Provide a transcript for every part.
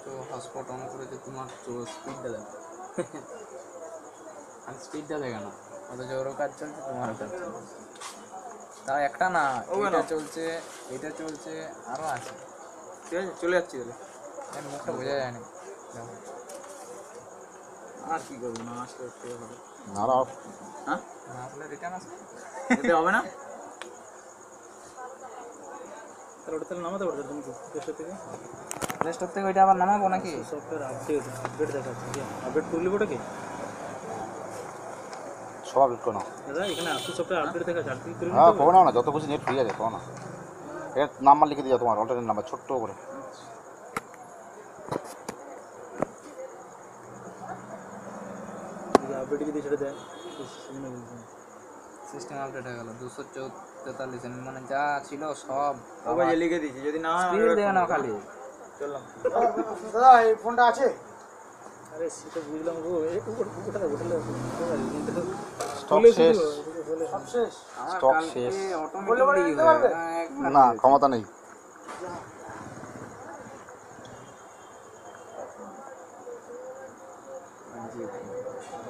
তো hotspot on করেছে তোমার তো স্পিডটা দেখো আর স্পিডটা দেখে না অথচ ওরও কাজ চলছে তোমারও কাজ চলছে তাও একটা না এটা চলছে আরও আছে ঠিক আছে চলে যাচ্ছি তাহলে এর মুখটা বোঝা যায় না দেখো আর কি করবো না আসলে হবে না না হ্যাঁ না আসলে রিটার্ন আসবে এতে হবে না তাহলে ওটা তাহলে নামাতে পারবে তুমি দেশের থেকে প্লে স্টোর থেকে ওইটা আবার নামাবো নাকি সফটওয়্যার আপডেট দেখাচ্ছে আপডেট করলি ওটা কি সব আপডেট করো না। দাদা এখানে আসুস সফটওয়্যার আপডেট দেখাচ্ছে আর কি করবি হ্যাঁ করো না যত খুশি নেট ফ্রি আছে করো না এর নাম্বার লিখে দিয়ে যাও তোমার অল্টারনেট নাম্বার ছোট্ট করে আপডেট যদি সেটা দেয় সিস্টেম আপডেট হয়ে গেল 243 মানে যা ছিল সব আবার লিখে দিয়েছি যদি না হয় স্পিড দেবে না খালি চললাম দাদা এই ফোনটা আছে আরে সেটা বুঝলাম গো ওটা স্টক শেষ সব শেষ আমার স্টক কালকে শেষ অটোমেটিকলি দিতে পারবে? না ক্ষমতা নেই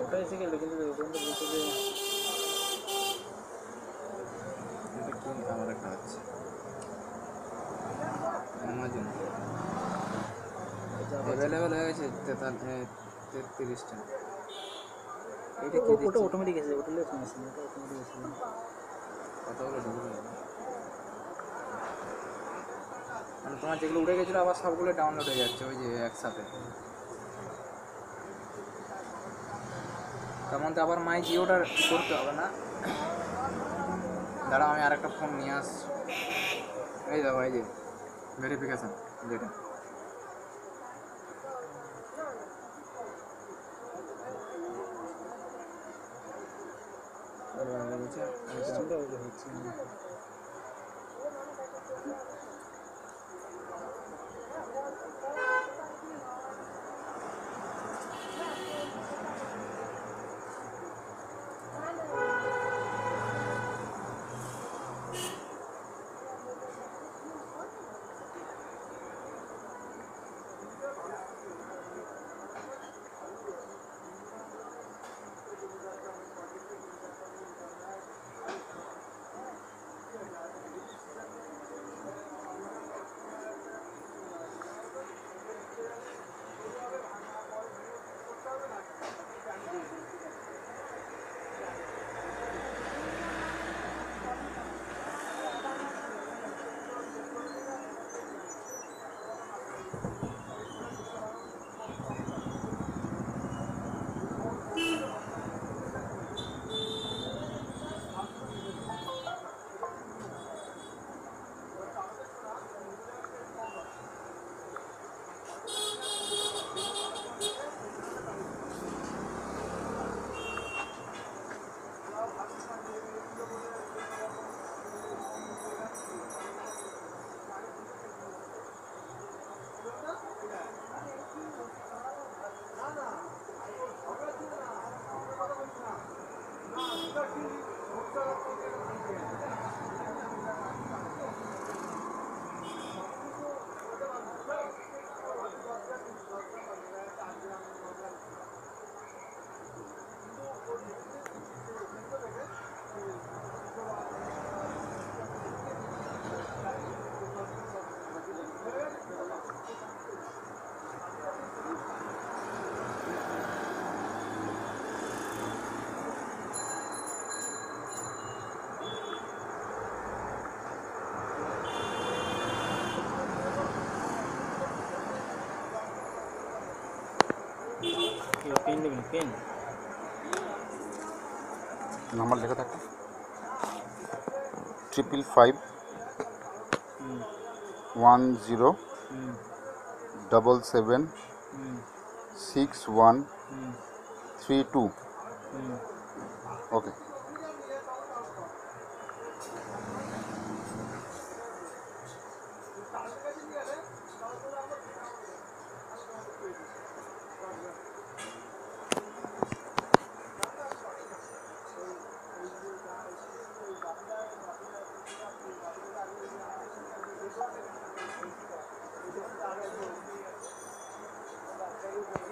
ওটা এসে গেল কিন্তু ওখানে বলছে যে এটা কি আমার একটা আছে অ্যামাজন অ্যাভেলেবল হয়ে গেছে 33টা এটা কি ওটা অটোমেটিক এসে ওটা লেস মেশিন ওটা অটোমেটিক এসে কতগুলো ঢুকে গেল মানে তোমার যেগুলো উঠে গেছিলো আবার সবগুলো ডাউনলোড হয়ে যাচ্ছে ওই যে একসাথে তার মধ্যে আবার মাই জিওটা করতে হবে না দাঁড়াও আমি আরেকটা ফোন নিয়ে আসছি এই দেখো এই যে ভেরিফিকেশান যেটা সিস্টেমটা হচ্ছে পেন নেবেন পেন নাম্বার লেখা থাকে 555 10 77 61 32 ওকে